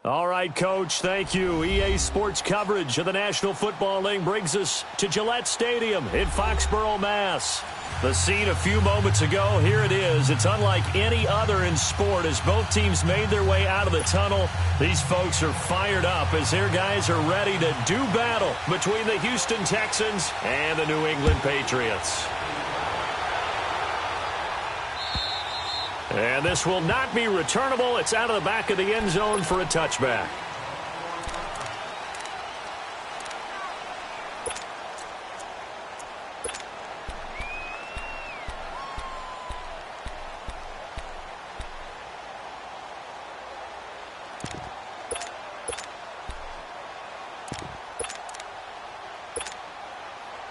All right, Coach, thank you. EA Sports coverage of the National Football League brings us to Gillette Stadium in Foxborough, Mass. The scene a few moments ago, here it is. It's unlike any other in sport as both teams made their way out of the tunnel. These folks are fired up as their guys are ready to do battle between the Houston Texans and the New England Patriots. And this will not be returnable. It's out of the back of the end zone for a touchback.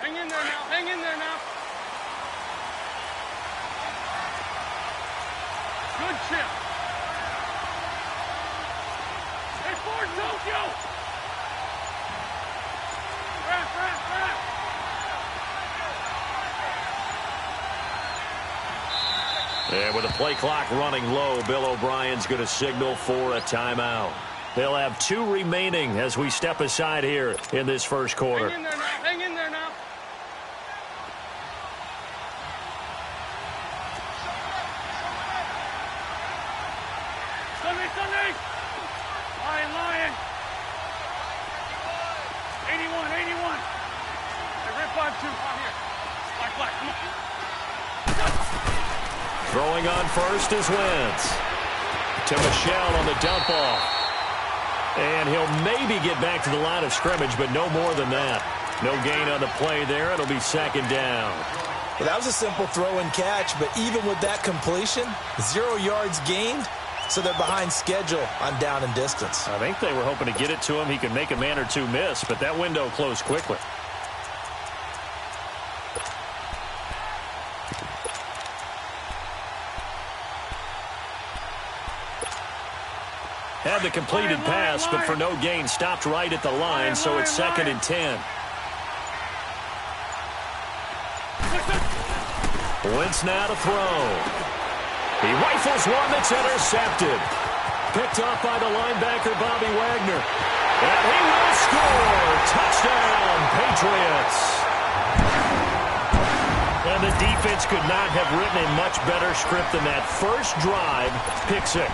Hang in there now. Hang in there now. Good chip. Hey, Ford Tokyo. Wrap. And with the play clock running low, Bill O'Brien's going to signal for a timeout. They'll have 2 remaining as we step aside here in this first quarter. Hang in there now. Hang in there now. Sunday. Lion. 81. Hey, rip 5-2. Out here. Black. Come on. Throwing on first is Wentz. To Michelle on the dump off. And he'll maybe get back to the line of scrimmage, but no more than that. No gain on the play there. It'll be second down. Well, that was a simple throw and catch, but even with that completion, 0 yards gained, so they're behind schedule on down and distance. I think they were hoping to get it to him. He could make a man or two miss, but that window closed quickly. Had the completed pass, but for no gain, stopped right at the line, so it's 2nd and 10. Wentz now to throw. He rifles one that's intercepted. Picked off by the linebacker, Bobby Wagner. And he will score. Touchdown, Patriots. And the defense could not have written a much better script than that. First drive, pick 6.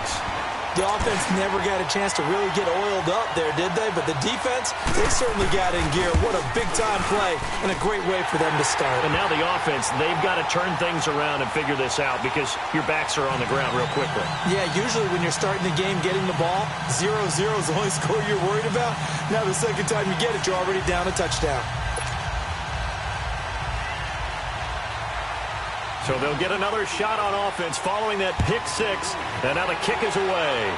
The offense never got a chance to really get oiled up there, did they? But the defense, they certainly got in gear. What a big-time play and a great way for them to start. And now the offense, they've got to turn things around and figure this out because your backs are on the ground real quickly. Yeah, usually when you're starting the game, getting the ball, 0-0 is the only score you're worried about. Now the second time you get it, you're already down a touchdown. So they'll get another shot on offense following that pick 6. And now the kick is away.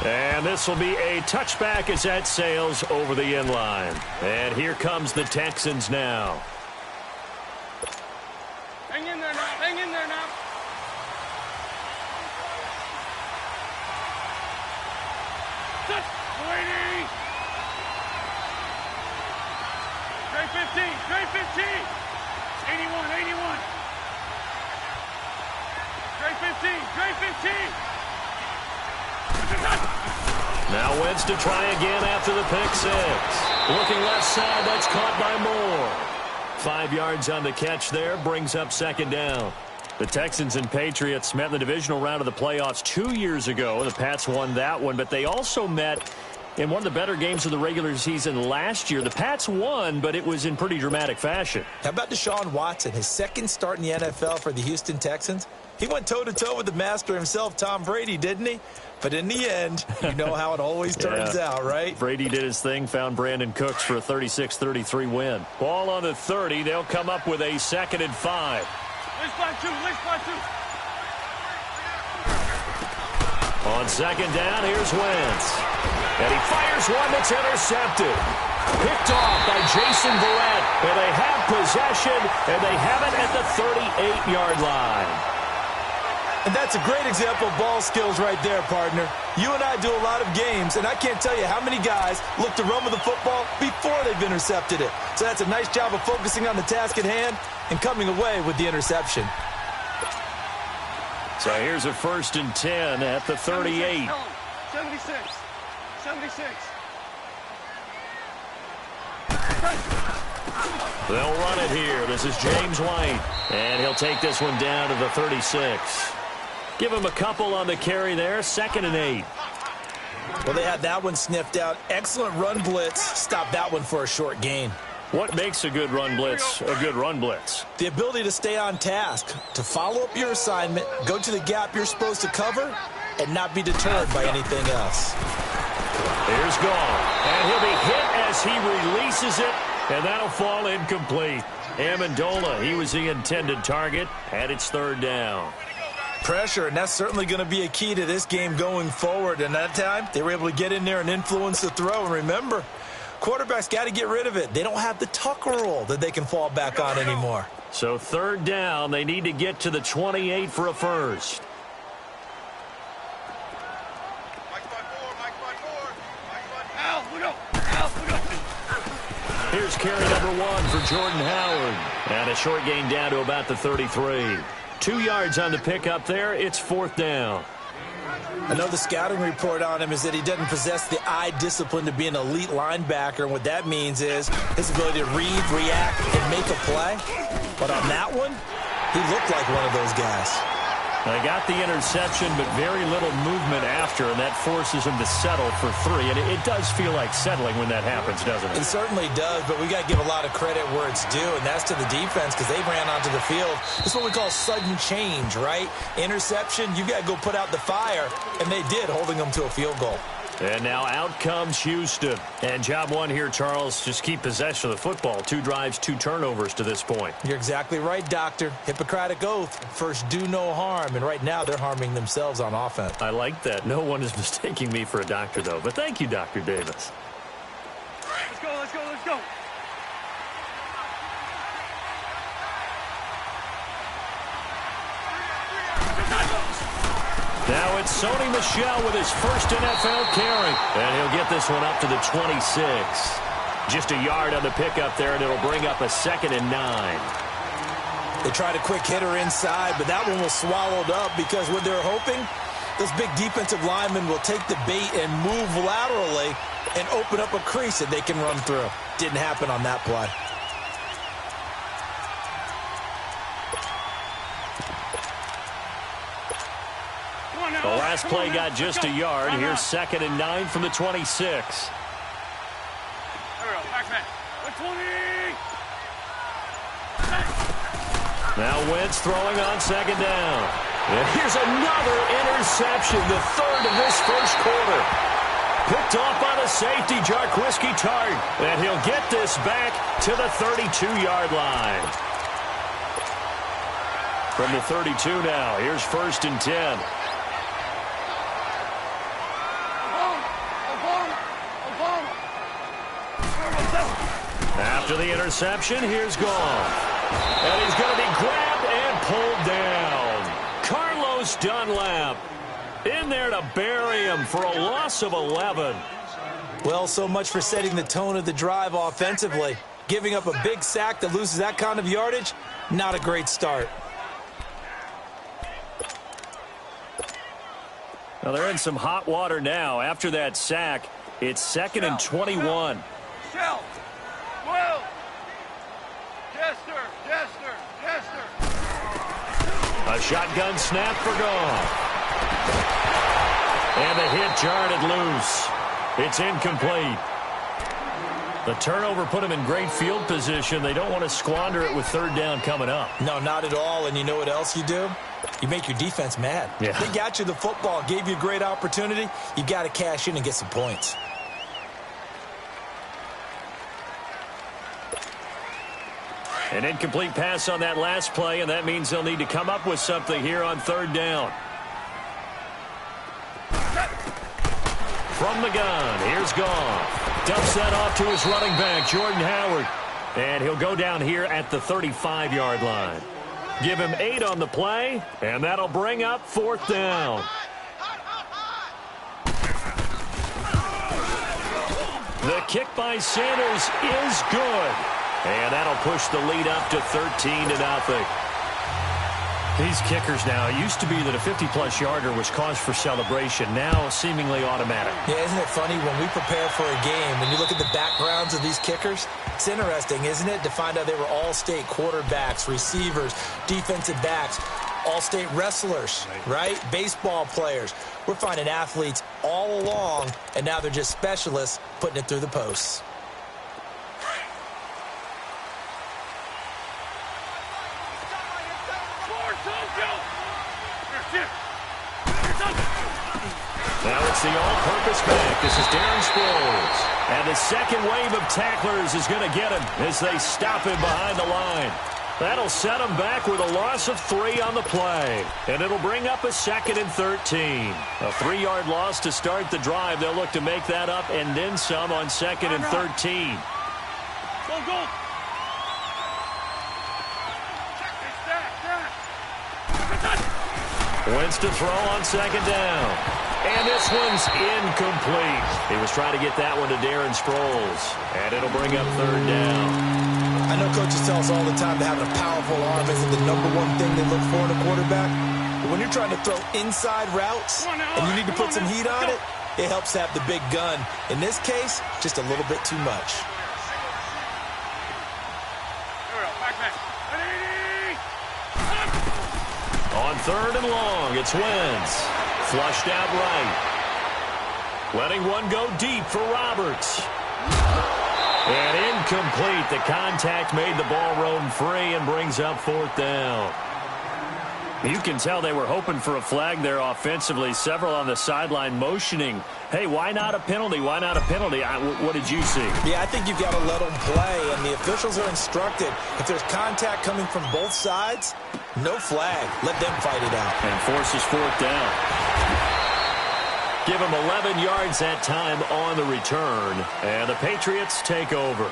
And this will be a touchback as that sails over the end line. And here comes the Texans now. Hang in there now. Hang in there now. Waiting. Trey 15. 81. Trey 15. Now Wentz to try again after the pick 6. Looking left side, that's caught by Moore. 5 yards on the catch there, brings up second down. The Texans and Patriots met in the divisional round of the playoffs 2 years ago. The Pats won that one, but they also met in one of the better games of the regular season last year. The Pats won, but it was in pretty dramatic fashion. How about Deshaun Watson, his second start in the NFL for the Houston Texans? He went toe-to-toe with the master himself, Tom Brady, didn't he? But in the end, you know how it always turns out, right? Brady did his thing, found Brandon Cooks for a 36-33 win. Ball on the 30. They'll come up with a 2nd and 5. Lynch by two. On second down, here's Wentz. And he fires one that's intercepted. Picked off by Jason Verrett. And they have possession, and they have it at the 38-yard line. And that's a great example of ball skills right there, partner. You and I do a lot of games, and I can't tell you how many guys look to run with the football before they've intercepted it. So that's a nice job of focusing on the task at hand and coming away with the interception. So here's a 1st and 10 at the 38. 76. 76. They'll run it here. This is James White. And he'll take this one down to the 36. Give him a couple on the carry there. 2nd and 8. Well, they had that one sniffed out. Excellent run blitz. Stop that one for a short gain. What makes a good run blitz a good run blitz? The ability to stay on task, to follow up your assignment, go to the gap you're supposed to cover, and not be deterred by anything else. Here's Gall. And he'll be hit as he releases it, and that'll fall incomplete. Amendola, he was the intended target, and it's 3rd down. Pressure, and that's certainly going to be a key to this game going forward. And that time, they were able to get in there and influence the throw. And remember, quarterbacks got to get rid of it. They don't have the tuck rule that they can fall back on anymore. So 3rd down, they need to get to the 28 for a first. Here's carry number 1 for Jordan Howard. And a short gain down to about the 33. 2 yards on the pickup there. It's 4th down. I know the scouting report on him is that he doesn't possess the eye discipline to be an elite linebacker. And what that means is his ability to read, react, and make a play. But on that one, he looked like one of those guys. They got the interception, but very little movement after, and that forces him to settle for 3. And it does feel like settling when that happens, doesn't it? It certainly does, but we got to give a lot of credit where it's due, and that's to the defense because they ran onto the field. It's what we call sudden change, right? Interception, you got to go put out the fire, and they did, holding them to a field goal. And now out comes Houston. And job 1 here, Charles, just keep possession of the football. 2 drives, 2 turnovers to this point. You're exactly right, Doctor. Hippocratic oath. First, do no harm. And right now, they're harming themselves on offense. I like that. No one is mistaking me for a doctor, though. But thank you, Dr. Davis. Let's go, let's go, let's go. Now it's Sony Michel with his first NFL carry. And he'll get this one up to the 26. Just a yard on the pickup there, and it'll bring up a 2nd and 9. They tried a quick hitter inside, but that one was swallowed up because what they're hoping, those big defensive linemen will take the bait and move laterally and open up a crease that they can run through. Didn't happen on that play. The last play got just a yard. Here's 2nd and 9 from the 26. There we go. Back man. 20. Now Wentz throwing on 2nd down. And here's another interception, the 3rd of this first quarter. Picked off by the safety, Jarquiski Tart. And he'll get this back to the 32-yard line. From the 32 now, here's 1st and 10. After the interception, here's Goff. And he's going to be grabbed and pulled down. Carlos Dunlap in there to bury him for a loss of 11. Well, so much for setting the tone of the drive offensively. Giving up a big sack that loses that kind of yardage, not a great start. Well, they're in some hot water now. After that sack, it's 2nd and 21. Shell. Will. Jester. Jester. Jester. A shotgun snap for Goff. And the hit jarred it loose. It's incomplete. The turnover put them in great field position. They don't want to squander it with 3rd down coming up. No, not at all. And you know what else you do? You make your defense mad. Yeah. They got you the football, gave you a great opportunity. You got to cash in and get some points. An incomplete pass on that last play, and that means they'll need to come up with something here on 3rd down. From the gun, here's Goff. Dumps that off to his running back, Jordan Howard. And he'll go down here at the 35-yard line. Give him 8 on the play, and that'll bring up 4th down. The kick by Sanders is good. And that'll push the lead up to 13-0. These kickers now, it used to be that a 50-plus yarder was cause for celebration. Now, seemingly automatic. Yeah, isn't it funny when we prepare for a game, when you look at the backgrounds of these kickers, it's interesting, isn't it, to find out they were all-state quarterbacks, receivers, defensive backs, all-state wrestlers, right? Baseball players. We're finding athletes all along, and now they're just specialists putting it through the posts. Now it's the all-purpose back. This is Darren Sproles. And the second wave of tacklers is going to get him as they stop him behind the line. That'll set him back with a loss of 3 on the play. And it'll bring up a 2nd and 13. A 3-yard loss to start the drive. They'll look to make that up and then some on 2nd and 13. Go. Wins to throw on 2nd down. And this one's incomplete. He was trying to get that one to Darren Sproles. And it'll bring up 3rd down. I know coaches tell us all the time that having a powerful arm isn't the #1 thing they look for in a quarterback. But when you're trying to throw inside routes and you need to put some heat on it, it helps to have the big gun. In this case, just a little bit too much. On 3rd and long, it's Wentz. Flushed out right. Letting one go deep for Roberts. And incomplete. The contact made the ball roam free and brings up 4th down. You can tell they were hoping for a flag there offensively. Several on the sideline motioning. Hey, why not a penalty? Why not a penalty? What did you see? Yeah, I think you've got to let them play, and the officials are instructed. If there's contact coming from both sides, no flag. Let them fight it out. And forces 4th down. Give them 11 yards that time on the return. And the Patriots take over.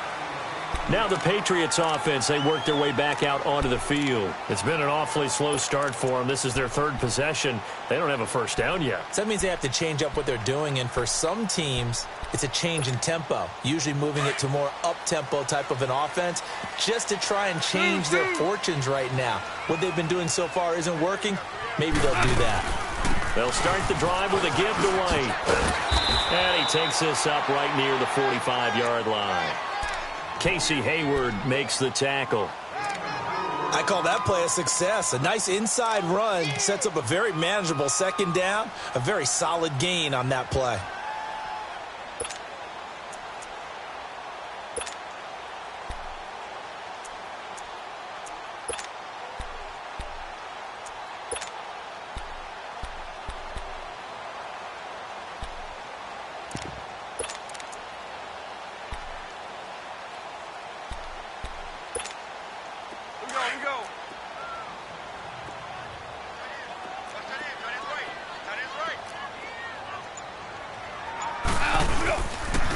Now the Patriots offense, they work their way back out onto the field. It's been an awfully slow start for them. This is their 3rd possession. They don't have a 1st down yet. So that means they have to change up what they're doing, and for some teams, it's a change in tempo, usually moving it to more up-tempo type of an offense just to try and change their fortunes right now. What they've been doing so far isn't working. Maybe they'll do that. They'll start the drive with a give to White. And he takes this up right near the 45-yard line. Casey Hayward makes the tackle. I call that play a success. A nice inside run sets up a very manageable 2nd down. A very solid gain on that play.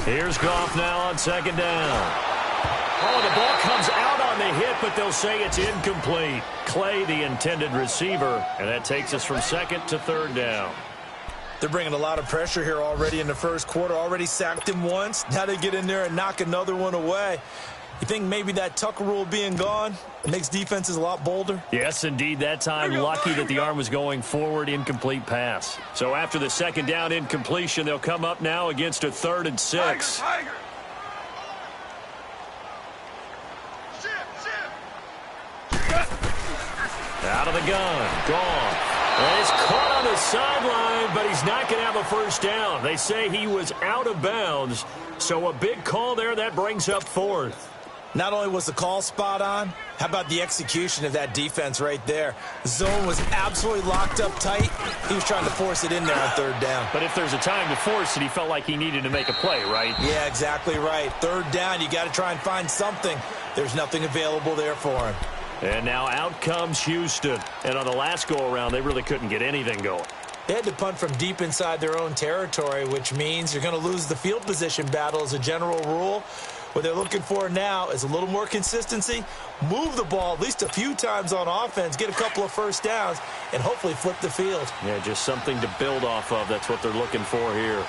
Here's Goff now on 2nd down. Oh, the ball comes out on the hit, but they'll say it's incomplete. Clay, the intended receiver, and that takes us from 2nd to 3rd down. They're bringing a lot of pressure here already in the 1st quarter. Already sacked him once. Now they get in there and knock another one away. You think maybe that Tucker rule being gone makes defenses a lot bolder? Yes, indeed. That time, lucky that the arm was going forward, incomplete pass. So after the 2nd down incompletion, they'll come up now against a 3rd and 6. Tiger. Out of the gun. Gone. And he's caught on the sideline, but he's not going to have a 1st down. They say he was out of bounds. So a big call there. That brings up 4th. Not only was the call spot on, how about the execution of that defense right there? The zone was absolutely locked up tight. He was trying to force it in there on 3rd down. But if there's a time to force it, he felt like he needed to make a play, right? Yeah, exactly right. 3rd down, you got to try and find something. There's nothing available there for him. And now out comes Houston. And on the last go-around, they really couldn't get anything going. They had to punt from deep inside their own territory, which means you're going to lose the field position battle as a general rule. What they're looking for now is a little more consistency, move the ball at least a few times on offense, get a couple of 1st downs, and hopefully flip the field. Yeah, just something to build off of. That's what they're looking for here.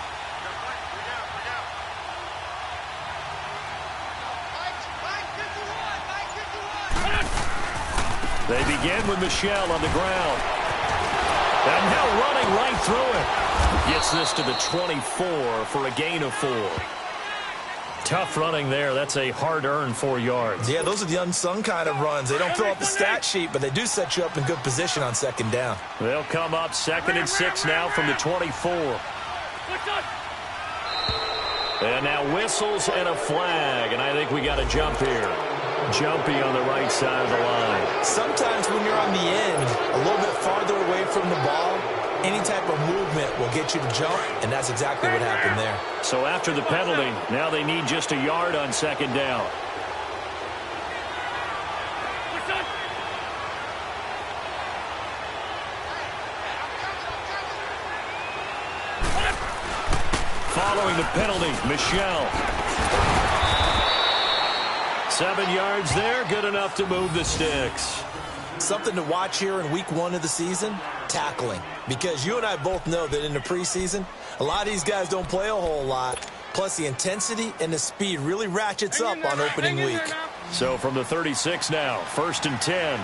They begin with Michel on the ground. And now running right through it. Gets this to the 24 for a gain of 4. Tough running there. That's a hard-earned 4 yards. Yeah, those are the unsung kind of runs. They don't fill out the stat sheet, but they do set you up in good position on second down. They'll come up 2nd and 6 now from the 24. And now whistles and a flag, and I think we got a jump here. Jumpy on the right side of the line. Sometimes when you're on the end, a little bit farther away from the ball, any type of movement will get you to jump, and that's exactly what happened there. So after the penalty, now they need just a yard on second down. Following the penalty, Michel. 7 yards there, good enough to move the sticks. Something to watch here in week 1 of the season, tackling. Because you and I both know that in the preseason, a lot of these guys don't play a whole lot. Plus the intensity and the speed really ratchets up on opening week. So from the 36 now, 1st and 10.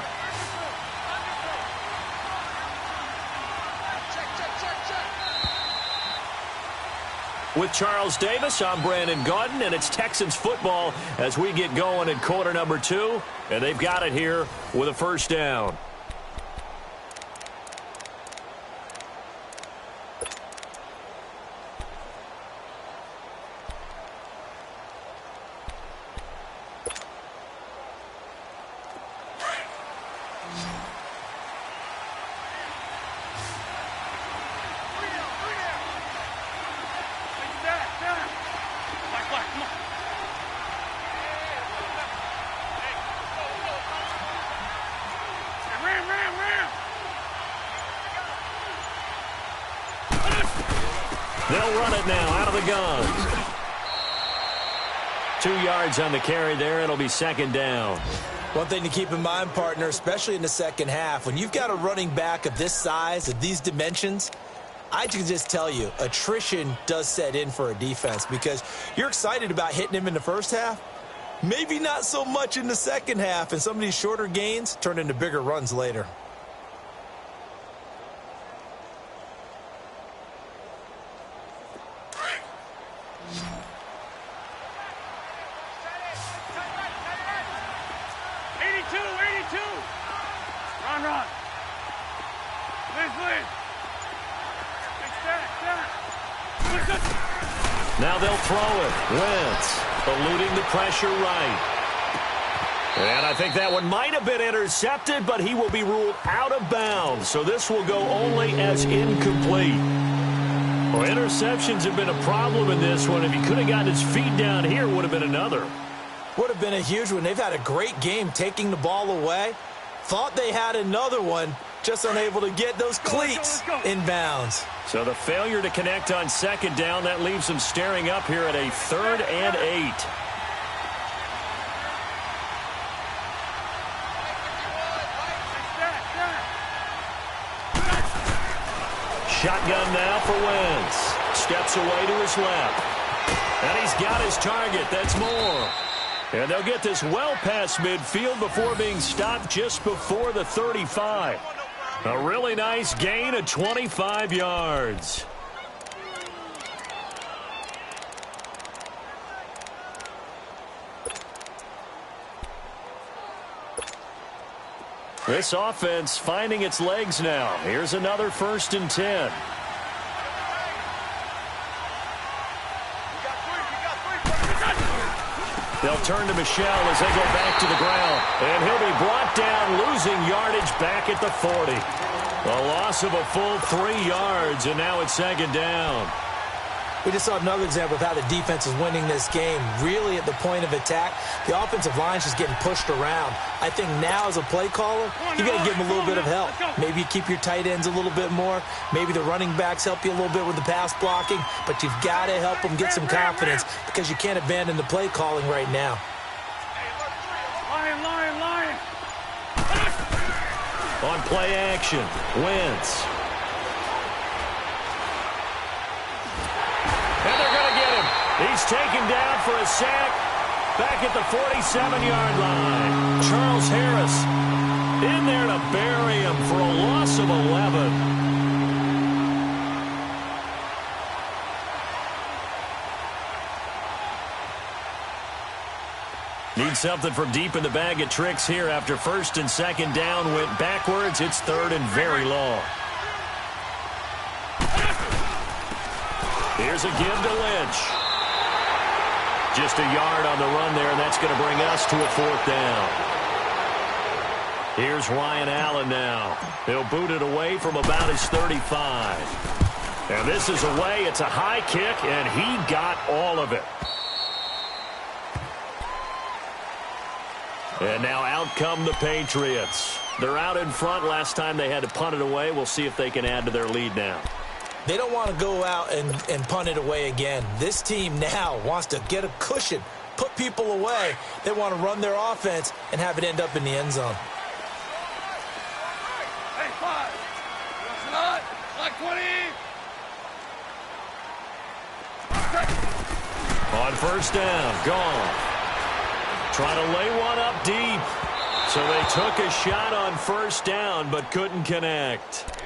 With Charles Davis, I'm Brandon Gaudin, and it's Texans football as we get going in quarter number 2. And they've got it here with a first down. They'll run it now out of the guns. 2 yards on the carry there. It'll be second down. One thing to keep in mind, partner, especially in the second half, when you've got a running back of this size, of these dimensions, I can just tell you, attrition does set in for a defense because you're excited about hitting him in the first half. Maybe not so much in the second half, and some of these shorter gains turn into bigger runs later. Now they'll throw it. Wentz eluding the pressure right. And I think that one might have been intercepted, but he will be ruled out of bounds. So this will go only as incomplete. Well, interceptions have been a problem in this one. If he could have gotten his feet down here, would have been another. Would have been a huge one. They've had a great game taking the ball away. Thought they had another one, just unable to get those cleats in bounds. So the failure to connect on second down, that leaves them staring up here at a 3rd and 8. Shotgun now for Wentz. Steps away to his left. And he's got his target. That's more. And they'll get this well past midfield before being stopped just before the 35. A really nice gain of 25 yards. This offense finding its legs now. Here's another 1st and 10. They'll turn to Michel as they go back to the ground. And he'll be brought down, losing yardage back at the 40. A loss of a full 3 yards, and now it's second down. We just saw another example of how the defense is winning this game. Really at the point of attack, the offensive line is just getting pushed around. I think now as a play caller, you got to give them a little bit of help. Maybe you keep your tight ends a little bit more. Maybe the running backs help you a little bit with the pass blocking. But you've got to help them get some confidence because you can't abandon the play calling right now. Lion. On play action, Wentz. And they're going to get him. He's taken down for a sack back at the 47-yard line. Charles Harris In there to bury him for a loss of 11. Need something from deep in the bag of tricks here after first and second down went backwards. It's third and very long. Here's a give to Lynch. Just a yard on the run there, and that's going to bring us to a fourth down. Here's Ryan Allen now. He'll boot it away from about his 35. And this is away. It's a high kick, and he got all of it. And now out come the Patriots. They're out in front. Last time they had to punt it away. We'll see if they can add to their lead now. They don't want to go out and punt it away again. This team now wants to get a cushion, put people away. They want to run their offense and have it end up in the end zone. Hey, 5. Listen up. Like 20. On first down, gone. Trying to lay one up deep. So they took a shot on first down but couldn't connect.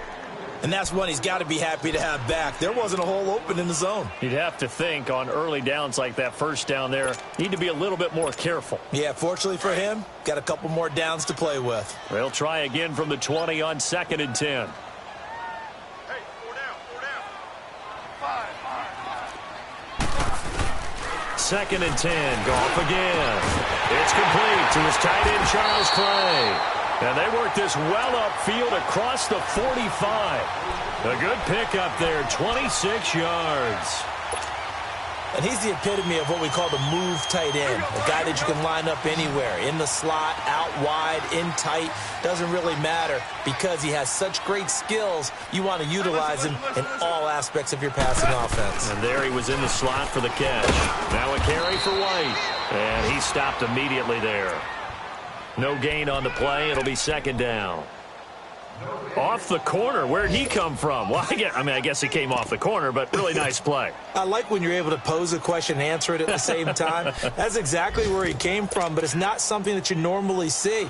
And that's one he's got to be happy to have back. There wasn't a hole open in the zone. You'd have to think on early downs like that first down there, need to be a little bit more careful. Yeah, fortunately for him, got a couple more downs to play with. They'll try again from the 20 on 2nd and 10. Hey, 4 down. 5. 2nd and 10. Goff again. It's complete to his tight end, Charles Clay. And they work this well upfield across the 45. A good pickup there, 26 yards. And he's the epitome of what we call the move tight end. A guy that you can line up anywhere, in the slot, out wide, in tight. Doesn't really matter because he has such great skills. You want to utilize him in all aspects of your passing offense. And there he was in the slot for the catch. Now a carry for White. And he stopped immediately there. No gain on the play. It'll be 2nd down. Off the corner. Where'd he come from? Well, I guess he came off the corner, but really nice play. I like when you're able to pose a question and answer it at the same time. That's exactly where he came from, but it's not something that you normally see.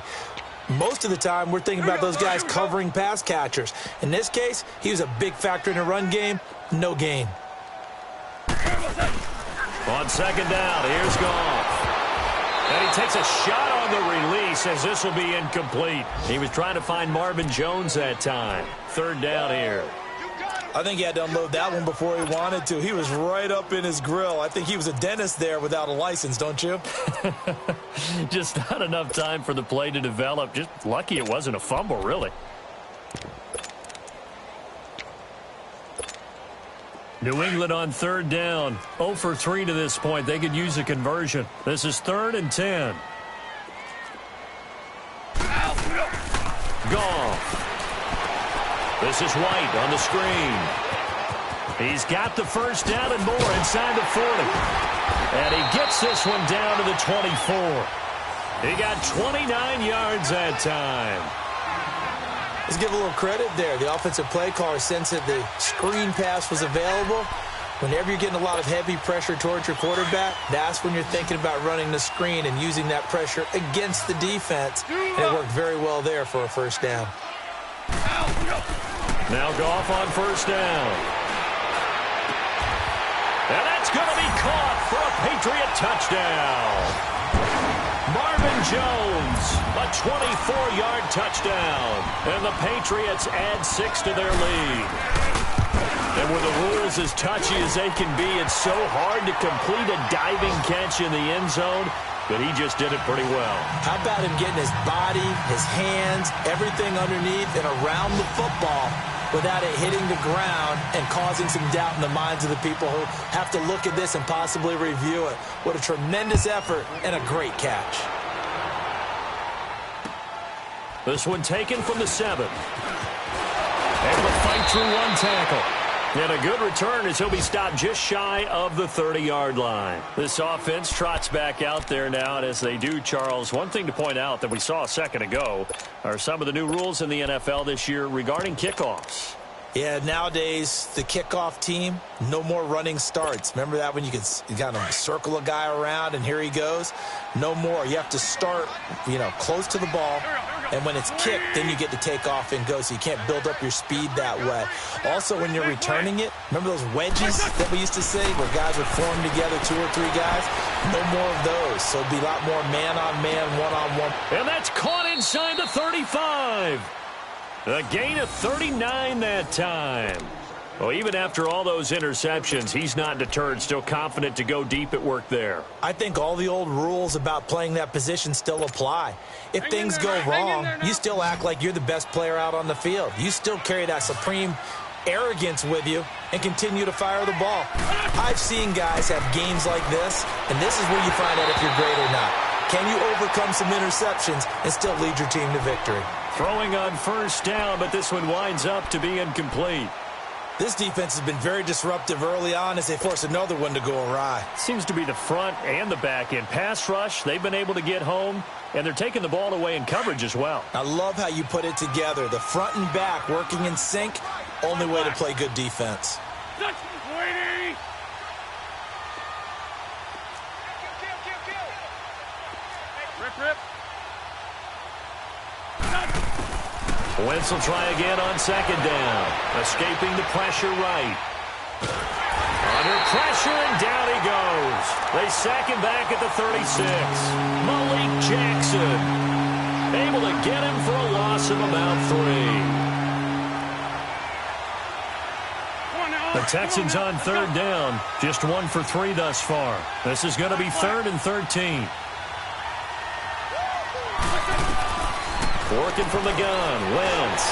Most of the time, we're thinking about those guys covering pass catchers. In this case, he was a big factor in the run game. No gain. On 2nd down, here's Goff. And he takes a shot on the release as this will be incomplete. He was trying to find Marvin Jones that time. 3rd down here. I think he had to unload that one before he wanted to. He was right up in his grill. I think he was a dentist there without a license, don't you? Just not enough time for the play to develop. Just lucky it wasn't a fumble, really. New England on 3rd down. 0 for 3 to this point. They could use a conversion. This is 3rd and 10. Goff. This is White on the screen. He's got the first down and more inside the 40. And he gets this one down to the 24. He got 29 yards that time. Let's give a little credit there. The offensive play caller sensed that the screen pass was available. Whenever you're getting a lot of heavy pressure towards your quarterback, that's when you're thinking about running the screen and using that pressure against the defense. And it worked very well there for a first down. Now Goff on first down. And that's going to be caught for a Patriot touchdown. Marvin Jones, a 24-yard touchdown. And the Patriots add 6 to their lead. And with the rules as touchy as they can be, it's so hard to complete a diving catch in the end zone, but he just did it pretty well. How about him getting his body, his hands, everything underneath and around the football without it hitting the ground and causing some doubt in the minds of the people who have to look at this and possibly review it. What a tremendous effort and a great catch. This one taken from the 7. Able to fight through one tackle. And a good return as he'll be stopped just shy of the 30-yard line. This offense trots back out there now, and as they do, Charles, one thing to point out that we saw a second ago are some of the new rules in the NFL this year regarding kickoffs. Yeah, nowadays, the kickoff team, no more running starts. Remember that when you kind of circle a guy around and here he goes? No more. You have to start, close to the ball, and when it's kicked, then you get to take off and go, so you can't build up your speed that way. Also, when you're returning it, remember those wedges that we used to say where guys would form together, 2 or 3 guys? No more of those, so it'll be a lot more man-on-man, one-on-one. And that's caught inside the 35. A gain of 39 that time. Well, even after all those interceptions, he's not deterred, still confident to go deep at work there. I think all the old rules about playing that position still apply. If things go wrong, you still act like you're the best player out on the field. You still carry that supreme arrogance with you and continue to fire the ball. I've seen guys have games like this, and this is where you find out if you're great or not. Can you overcome some interceptions and still lead your team to victory? Throwing on first down, but this one winds up to be incomplete. This defense has been very disruptive early on as they force another one to go awry. Seems to be the front and the back end. Pass rush, they've been able to get home, and they're taking the ball away in coverage as well. I love how you put it together. The front and back working in sync, only way to play good defense. Rip. Wentz will try again on second down. Escaping the pressure right. Under pressure, and down he goes. They sack him back at the 36. Malik Jackson able to get him for a loss of about 3. The Texans on third down. Just 1 for 3 thus far. This is going to be 3rd and 13. Working from the gun, Wentz.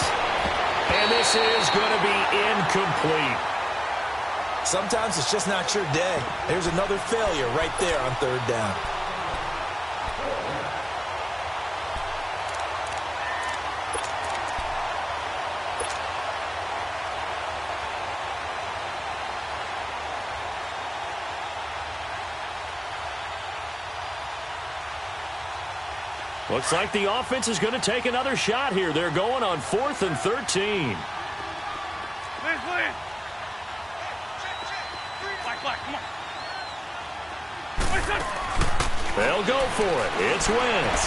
And this is going to be incomplete. Sometimes it's just not your day. There's another failure right there on third down. Looks like the offense is going to take another shot here. They're going on 4th and 13. They'll go for it. It's Wentz.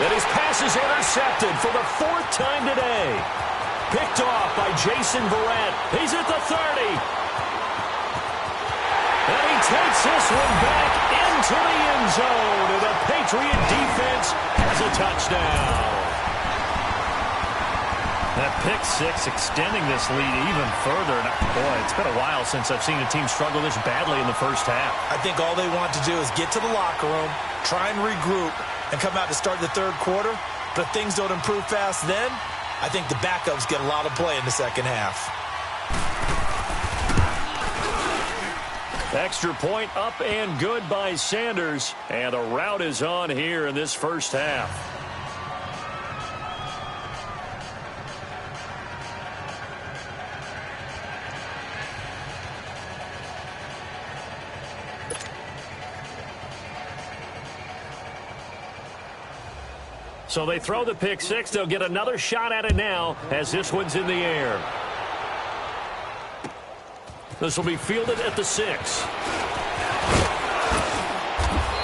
And his pass is intercepted for the 4th time today. Picked off by Jason Verrett. He's at the 30. And he takes this one back into the end zone. And the Patriot defense has a touchdown. That pick 6 extending this lead even further. And boy, it's been a while since I've seen a team struggle this badly in the first half. I think all they want to do is get to the locker room, try and regroup, and come out to start the third quarter. But if things don't improve fast then, I think the backups get a lot of play in the second half. Extra point up and good by Sanders. And a rout is on here in this first half. So they throw the pick 6. They'll get another shot at it now as this one's in the air. This will be fielded at the 6.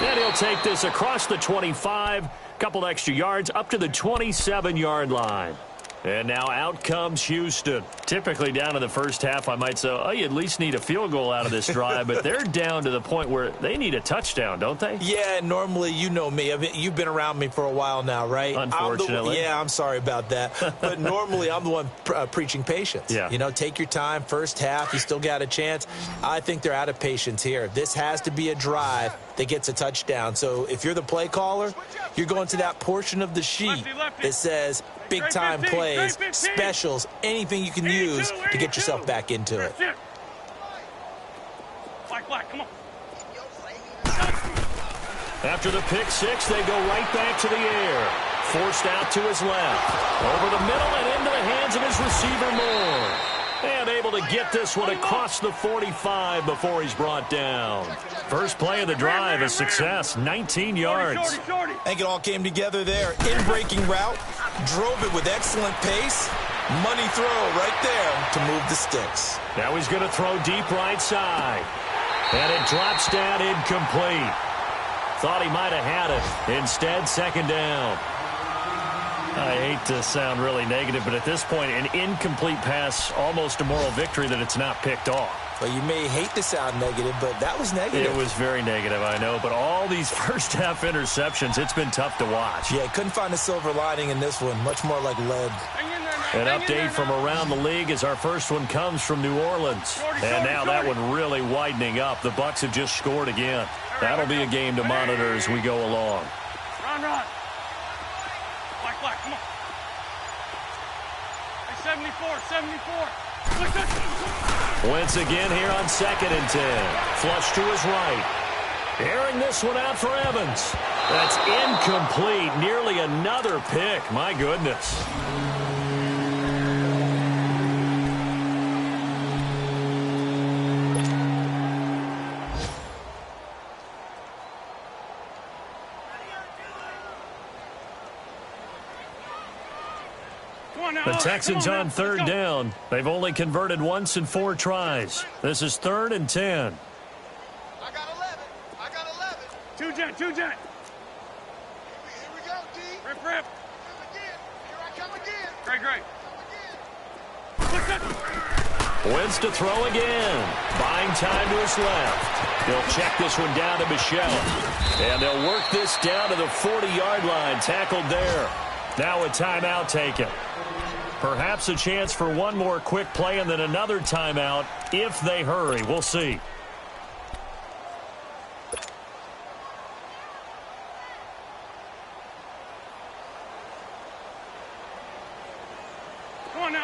And he'll take this across the 25. Couple extra yards up to the 27-yard line. And now out comes Houston. Typically down in the first half, I might say, oh, you at least need a field goal out of this drive. But they're down to the point where they need a touchdown, don't they? Yeah, normally, you know me. You've been around me for a while now, right? Unfortunately. I'm sorry about that. But normally, I'm the one preaching patience. Yeah. You know, take your time. First half, you still got a chance. I think they're out of patience here. This has to be a drive that gets a touchdown. So if you're the play caller, you're going to that portion of the sheet that says big-time plays, specials, anything you can use to get yourself back into it. Come on. After the pick 6, they go right back to the air. Forced out to his left. Over the middle and into the hands of his receiver Moore. And able to get this one across the 45 before he's brought down. First play of the drive, a success, 19 yards. I think it all came together there. In-breaking route, drove it with excellent pace, Money throw right there to move the sticks. Now he's going to throw deep right side. And it drops down incomplete. Thought he might have had it. Instead, second down. I hate to sound really negative, but at this point, an incomplete pass, almost a moral victory that it's not picked off. Well, you may hate to sound negative, but that was negative. It was very negative, I know. But all these first-half interceptions, it's been tough to watch. Yeah, couldn't find a silver lining in this one. Much more like lead. An update from around the league as our first one comes from New Orleans. And now that one really widening up. The Bucs have just scored again. That'll be a game to monitor as we go along. Run. Black, come on. Hey, 74. Wentz again here on 2nd and 10. Flush to his right. Airing this one out for Evans. That's incomplete. Nearly another pick. My goodness. The Texans on 3rd down. They've only converted once in 4 tries. This is 3rd and 10. I got 11. Two jet. Here we go, D. Rip. Here I come again. Great. Wentz to throw again. Buying time to his left. They'll check this one down to Michelle. And they'll work this down to the 40-yard line. Tackled there. Now a timeout taken. Perhaps a chance for one more quick play and then another timeout if they hurry. We'll see.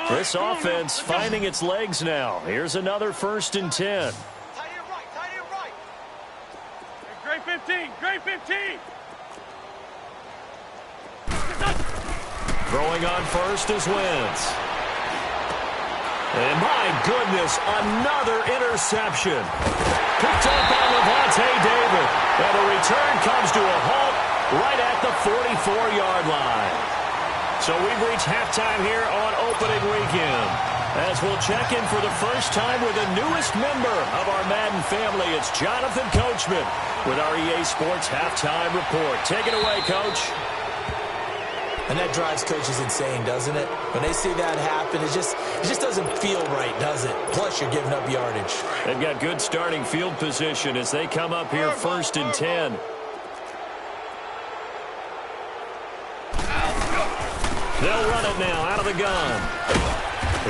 This offense finding its legs now. Here's another 1st and 10. Tight end right. Hey, great 15. Throwing on first is Wentz. And my goodness, another interception. Picked up by Levante David. And the return comes to a halt right at the 44-yard line. So we've reached halftime here on opening weekend. As we'll check in for the first time with the newest member of our Madden family, it's Jonathan Coachman with our EA Sports Halftime Report. Take it away, Coach. And that drives coaches insane, doesn't it? When they see that happen, it just doesn't feel right, does it? Plus, you're giving up yardage. They've got good starting field position as they come up here 1st and 10. They'll run it now out of the gun.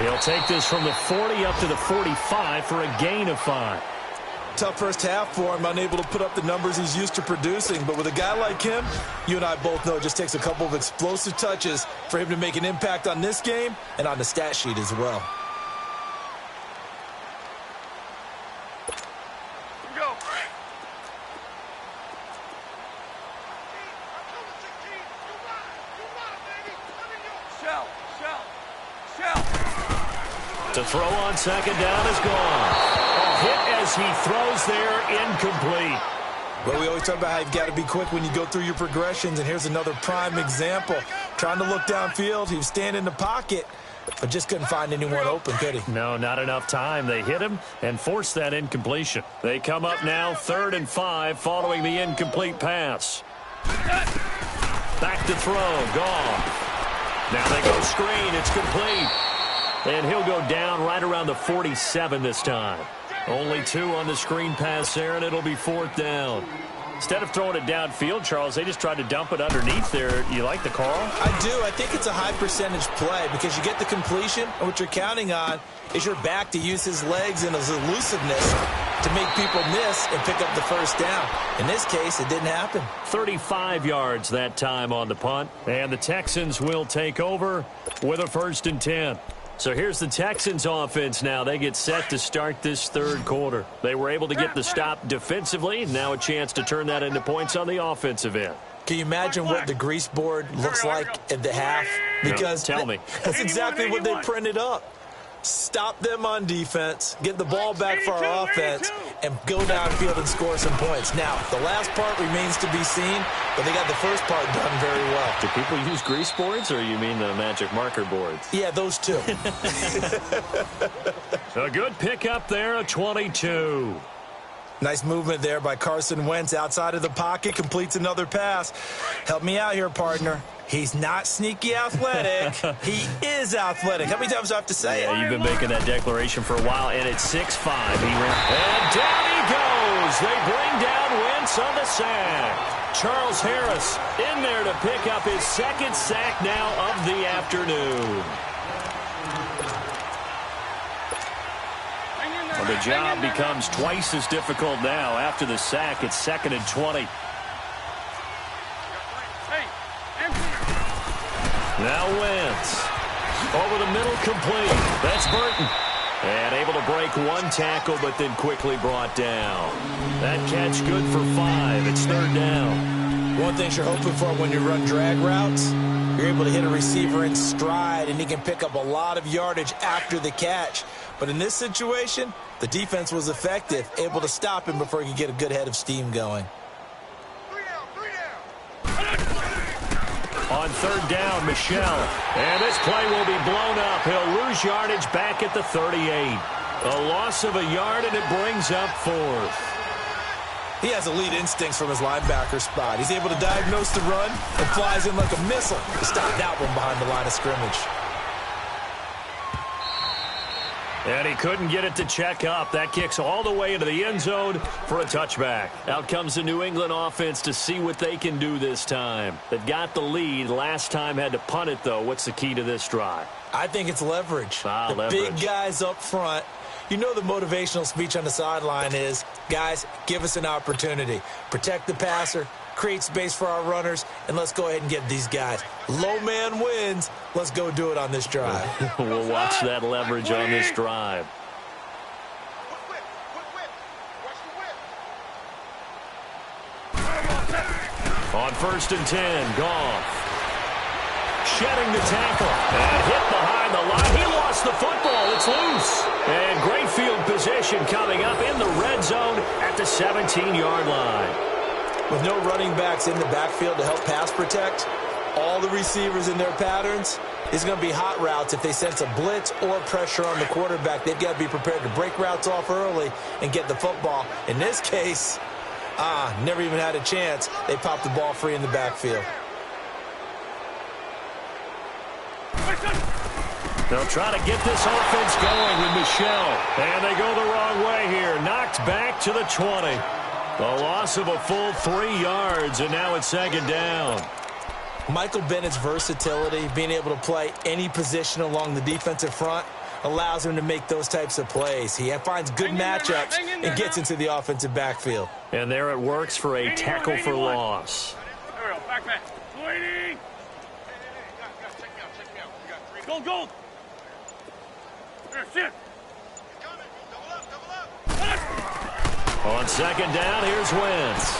He'll take this from the 40 up to the 45 for a gain of 5. Tough first half for him, unable to put up the numbers he's used to producing. But with a guy like him, you and I both know it just takes a couple of explosive touches for him to make an impact on this game and on the stat sheet as well. Go. Shell. To throw on 2nd down is gone. A hit as he throws there, incomplete. But we always talk about how you've got to be quick when you go through your progressions, and here's another prime example. Trying to look downfield, he was standing in the pocket, but just couldn't find anyone open, could he? No, not enough time. They hit him and forced that incompletion. They come up now 3rd and 5 following the incomplete pass. Back to throw, gone. Now they go screen, it's complete. And he'll go down right around the 47 this time. Only 2 on the screen pass there, and it'll be 4th down. Instead of throwing it downfield, Charles, they just tried to dump it underneath there. You like the call? I do. I think it's a high-percentage play because you get the completion, and what you're counting on is your back to use his legs and his elusiveness to make people miss and pick up the first down. In this case, it didn't happen. 35 yards that time on the punt, and the Texans will take over with a 1st and 10. So here's the Texans offense now. They get set to start this 3rd quarter. They were able to get the stop defensively. Now a chance to turn that into points on the offensive end. Can you imagine what the grease board looks like at the half? Because tell me. That's exactly what they printed up. Stop them on defense, get the ball back for our offense, and go downfield and score some points. Now, the last part remains to be seen, but they got the first part done very well. Do people use grease boards, or you mean the magic marker boards? Yeah, those two. A good pickup there, a 22. Nice movement there by Carson Wentz outside of the pocket, completes another pass. Help me out here, partner. He's not sneaky athletic. He is athletic. How many times do I have to say it? Yeah, you've been making that declaration for a while, and it's 6'5". And down he goes. They bring down Wentz on the sack. Charles Harris in there to pick up his second sack now of the afternoon. Well, the job becomes twice as difficult now. After the sack, it's 2nd and 20. Now Wentz. Over the middle, complete. That's Burton. And able to break one tackle, but then quickly brought down. That catch good for 5. It's 3rd down. One thing you're hoping for when you run drag routes, you're able to hit a receiver in stride, and he can pick up a lot of yardage after the catch. But in this situation, the defense was effective, able to stop him before he could get a good head of steam going. On 3rd down, Michel. And this play will be blown up. He'll lose yardage back at the 38. A loss of a yard, and it brings up 4th. He has elite instincts from his linebacker spot. He's able to diagnose the run and flies in like a missile to stop that one behind the line of scrimmage. And he couldn't get it to check up. That kicks all the way into the end zone for a touchback. Out comes the New England offense to see what they can do this time. They've got the lead. Last time had to punt it, though. What's the key to this drive? I think it's leverage. Leverage. Big guys up front. You know the motivational speech on the sideline is, guys, give us an opportunity. Protect the passer, create space for our runners, and let's go ahead and get these guys. Low man wins. Let's go do it on this drive. We'll watch that leverage on this drive. On 1st and 10, Goff. Shedding the tackle and hit behind the line. He lost the football. It's loose. And great field position coming up in the red zone at the 17-yard line. With no running backs in the backfield to help pass protect, all the receivers in their patterns, it's going to be hot routes. If they sense a blitz or pressure on the quarterback, they've got to be prepared to break routes off early and get the football. In this case, never even had a chance. They popped the ball free in the backfield. They'll try to get this offense going with Michel. And they go the wrong way here. Knocked back to the 20. A loss of a full 3 yards, and now it's 2nd down. Michael Bennett's versatility, being able to play any position along the defensive front, allows him to make those types of plays. He finds good matchups and gets into the offensive backfield. And there it works for a tackle for loss. There we go. Back. Waiting. Gold. There, sit. On 2nd down, here's Wentz.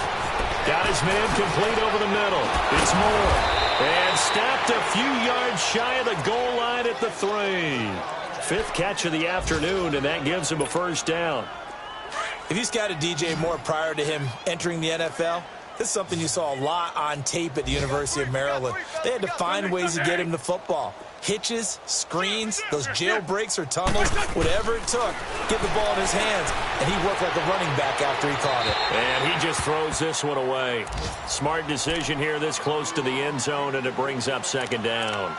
Got his man complete over the middle. It's Moore. And stopped a few yards shy of the goal line at the 3. 5th catch of the afternoon, and that gives him a 1st down. If you scouted DJ Moore prior to him entering the NFL, this is something you saw a lot on tape at the University of Maryland. They had to find ways to get him the football. Hitches, screens, those jailbreaks or tunnels, whatever it took, get the ball in his hands, and he worked like a running back after he caught it. And he just throws this one away. Smart decision here this close to the end zone, and it brings up 2nd down.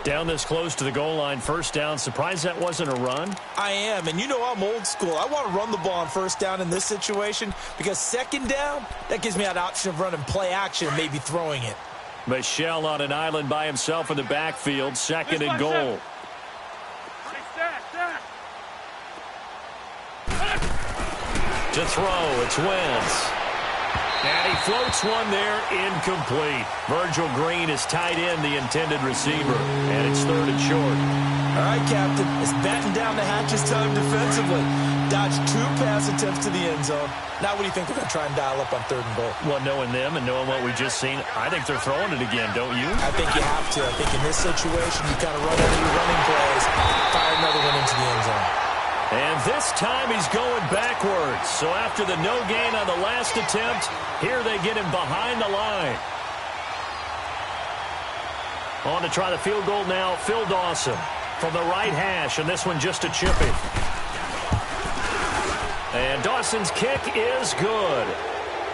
Down this close to the goal line, 1st down. Surprised that wasn't a run? I am, and you know I'm old school. I want to run the ball on 1st down in this situation because 2nd down, that gives me that option of running play action and maybe throwing it. Michel on an island by himself in the backfield, 2nd and goal. To throw, it's Wentz. And he floats one there, incomplete. Virgil Green is tied in the intended receiver, and it's 3rd and short. All right, Captain, it's batten down the hatches time defensively. Dodged 2 pass attempts to the end zone. Now what do you think they're going to try and dial up on 3rd and goal? Well, knowing them and knowing what we just seen, I think they're throwing it again, don't you? I think you have to. I think in this situation, you kind of run out of your running plays, fire another one into the end zone. And this time he's going backwards. So after the no gain on the last attempt, here they get him behind the line. On to try the field goal now, Phil Dawson from the right hash, and this one just a chippy. And Dawson's kick is good.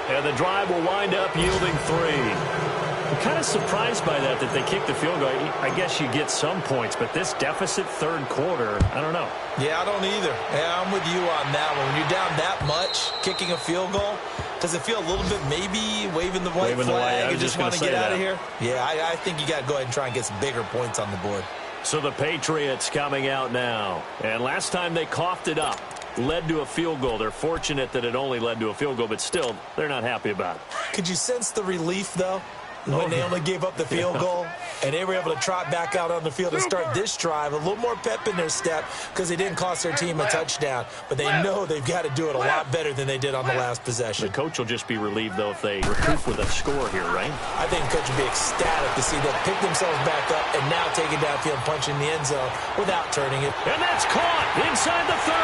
And the drive will wind up yielding 3. I'm kind of surprised by that they kicked the field goal. I guess you get some points, but this deficit 3rd quarter, I don't know. Yeah, I don't either. Yeah, I'm with you on that one. When you're down that much, kicking a field goal, does it feel a little bit maybe waving the white flag and just want to get out of here? Yeah, I think you got to go ahead and try and get some bigger points on the board. So the Patriots coming out now. And last time they coughed it up, led to a field goal. They're fortunate that it only led to a field goal, but still, they're not happy about it. Could you sense the relief, though, when they only gave up the field goal and they were able to trot back out on the field and start this drive? A little more pep in their step because they didn't cost their team a touchdown, but they know they've got to do it a lot better than they did on the last possession. The coach will just be relieved, though, if they recoup with a score here, right? I think the coach will be ecstatic to see them pick themselves back up and now take it downfield and punch in the end zone without turning it. And that's caught inside the 30.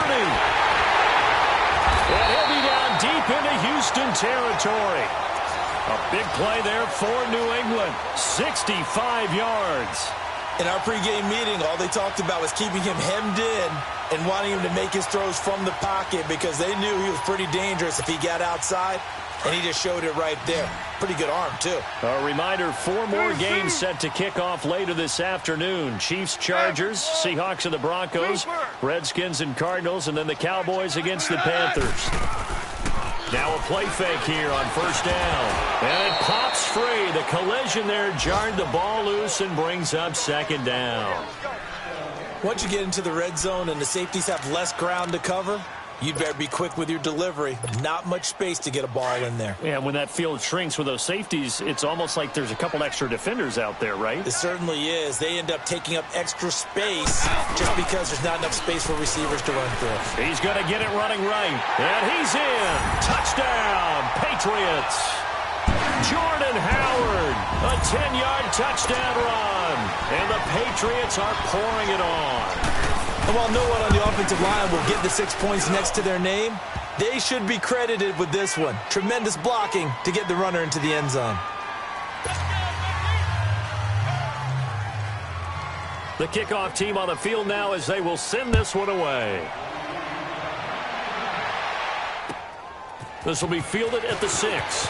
And he'll be down deep into Houston territory. A big play there for New England. 65 yards. In our pregame meeting, all they talked about was keeping him hemmed in and wanting him to make his throws from the pocket because they knew he was pretty dangerous if he got outside, and he just showed it right there. Pretty good arm, too. A reminder, 4 more games set to kick off later this afternoon. Chiefs, Chargers, Seahawks and the Broncos, Redskins and Cardinals, and then the Cowboys against the Panthers. Now a play fake here on 1st down. And it pops free. The collision there jarred the ball loose and brings up 2nd down. Once you get into the red zone and the safeties have less ground to cover, you'd better be quick with your delivery. Not much space to get a ball in there. Yeah, when that field shrinks with those safeties, it's almost like there's a couple extra defenders out there, right? It certainly is. They end up taking up extra space just because there's not enough space for receivers to run through. He's going to get it running right. And he's in. Touchdown, Patriots. Jordan Howard, a 10-yard touchdown run. And the Patriots are pouring it on. And while no one on the offensive line will get the 6 points next to their name, they should be credited with this one. Tremendous blocking to get the runner into the end zone. The kickoff team on the field now as they will send this one away. This will be fielded at the 6.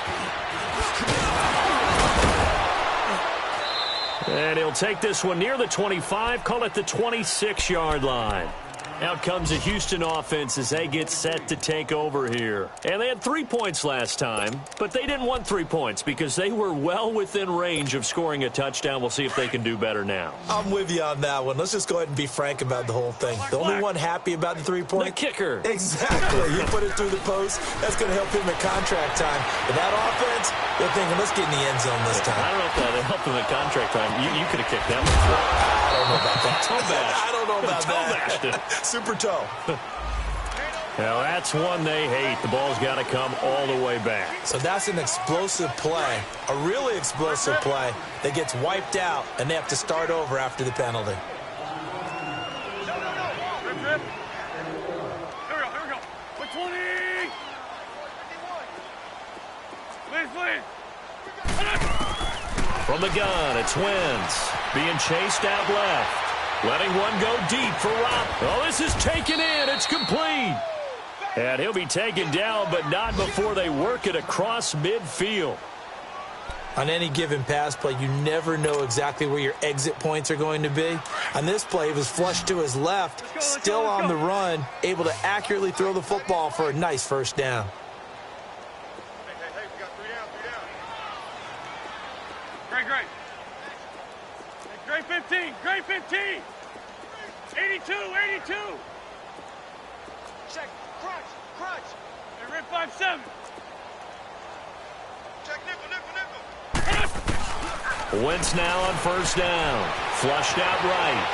And he'll take this one near the 25, call it the 26-yard line. Out comes the Houston offense as they get set to take over here. And they had 3 points last time, but they didn't want 3 points because they were well within range of scoring a touchdown. We'll see if they can do better now. I'm with you on that one. Let's just go ahead and be frank about the whole thing. The only one happy about the 3-point? The kicker. Exactly. You put it through the post. That's going to help him at contract time. But that offense, they're thinking, let's get in the end zone this time. I don't know if that helped him at contract time. You could have kicked that one. I don't know about that. Toe bash. I don't know about that. Toe bashed it. Super toe. Now that's one they hate. The ball's got to come all the way back. So that's an explosive play, a really explosive play that gets wiped out, and they have to start over after the penalty. Rip, rip. Here we go. With 20. Please. From the gun, it's Wentz being chased out left. Letting one go deep for Rob. Oh, this is taken in. It's complete. And he'll be taken down, but not before they work it across midfield. On any given pass play, you never know exactly where your exit points are going to be. On this play, he was flushed to his left, still on the run, able to accurately throw the football for a nice 1st down. Hey, we got 3 down. Great. Great 15. Great 15. 82. Check. Crunch. Hey, rip 5-7. Check nickel. Wentz now on 1st down. Flushed out right.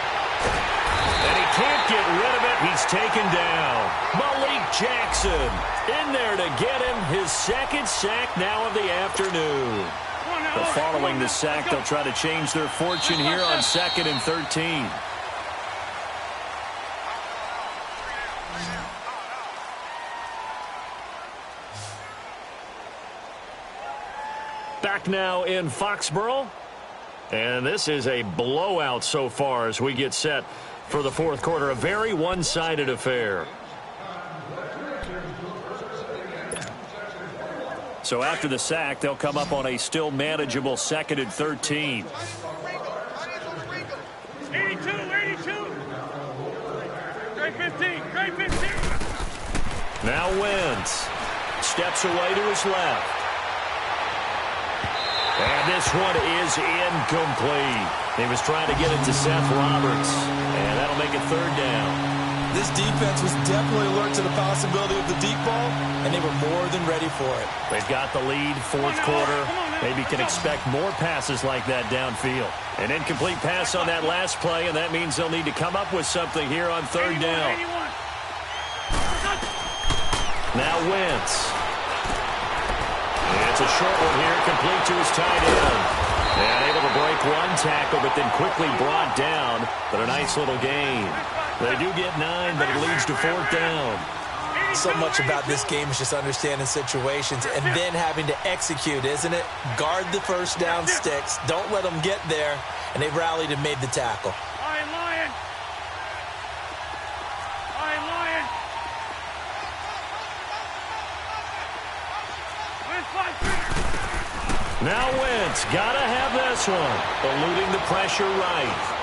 And he can't get rid of it. He's taken down. Malik Jackson in there to get him his second sack now of the afternoon. But following the sack, they'll try to change their fortune here on 2nd and 13. Back now in Foxborough. And this is a blowout so far as we get set for the fourth quarter. A very one-sided affair. So after the sack, they'll come up on a still manageable 2nd and 13. 82, 82. Great 15, great 15. Now Wentz steps away to his left. And this one is incomplete. He was trying to get it to Seth Roberts, and that'll make it 3rd down. This defense was definitely alert to the possibility of the deep ball, and they were more than ready for it. They've got the lead, fourth quarter. Maybe can expect more passes like that downfield. An incomplete pass on that last play, and that means they'll need to come up with something here on 3rd down. Now Wentz. It's a short one here, complete to his tight end. And able to break one tackle, but then quickly brought down. But a nice little gain. They do get 9, but it leads to 4th down. So much about this game is just understanding situations and then having to execute, isn't it? Guard the first down sticks. Don't let them get there. And they rallied and made the tackle. Lion. Lion. Now Wentz, gotta have this one. Eluding the pressure right.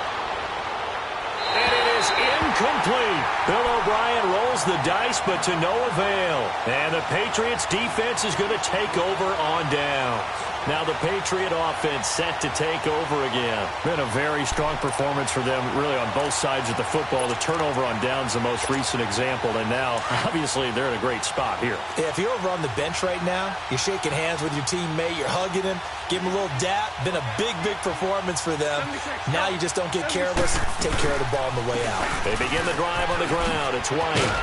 And it is incomplete. Bill O'Brien rolls the dice, but to no avail. And the Patriots defense is going to take over on down. Now the Patriot offense set to take over again. Been a very strong performance for them, really, on both sides of the football. The turnover on down's the most recent example, and now, obviously, they're in a great spot here. Yeah, if you're over on the bench right now, you're shaking hands with your teammate, you're hugging him, give him a little dap. Been a big, big performance for them. Now you just don't get care of us, take care of the ball on the way out. They begin the drive on the ground. It's White.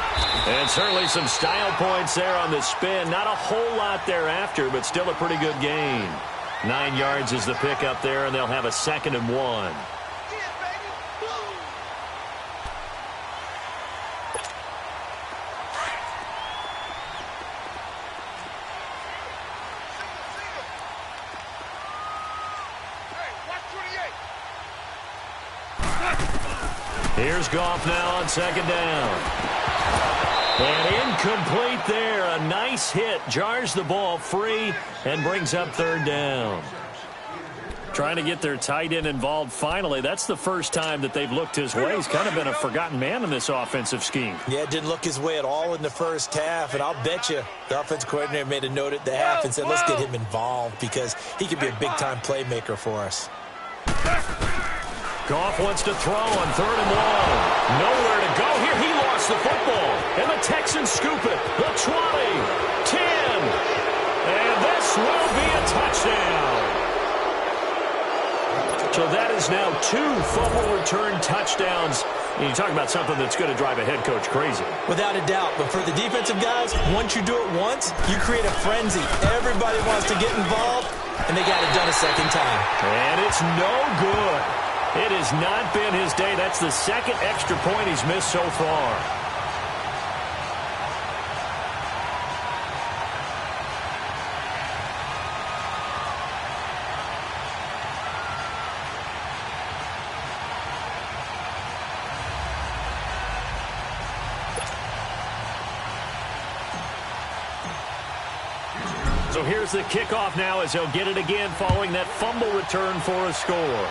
And certainly some style points there on the spin. Not a whole lot thereafter, but still a pretty good gain. 9 yards is the pickup there, and they'll have a 2nd and 1. Here's Goff now on 2nd down. And incomplete there. A nice hit. Jars the ball free and brings up 3rd down. Trying to get their tight end involved finally. That's the first time that they've looked his way. He's kind of been a forgotten man in this offensive scheme. Yeah, it didn't look his way at all in the first half. And I'll bet you the offensive coordinator made a note at the half and said, let's get him involved because he could be a big-time playmaker for us. Goff wants to throw on 3rd and long. Nowhere to go here. He lost the football. And the Texans scoop it. The 20, 10. And this will be a touchdown. So that is now 2 fumble return touchdowns. And you talk about something that's going to drive a head coach crazy. Without a doubt. But for the defensive guys, once you do it once, you create a frenzy. Everybody wants to get involved, and they got it done a second time. And it's no good. It has not been his day. That's the 2nd extra point he's missed so far. So here's the kickoff now as they'll get it again following that fumble return for a score.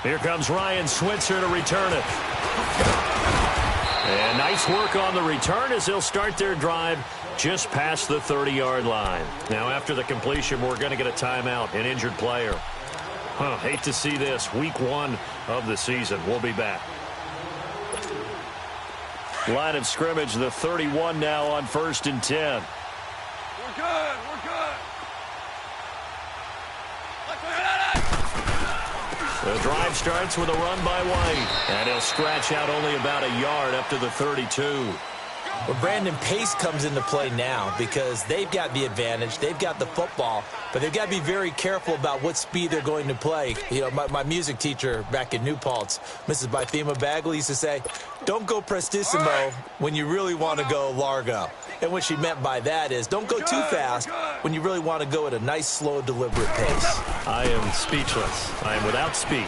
Here comes Ryan Switzer to return it. And nice work on the return as they'll start their drive just past the 30-yard line. Now, after the completion, we're going to get a timeout, an injured player. Hate to see this. Week 1 of the season. We'll be back. Line of scrimmage, the 31 now on 1st and 10. We're good. We're good. The drive starts with a run by White, and he'll scratch out only about a yard up to the 32. Well, Brandon, pace comes into play now because they've got the advantage. They've got the football, but they've got to be very careful about what speed they're going to play. You know, my music teacher back in New Paltz, Mrs. Bythema Bagley, used to say, don't go prestissimo when you really want to go largo. And what she meant by that is don't go too fast when you really want to go at a nice, slow, deliberate pace. I am speechless. I am without speech.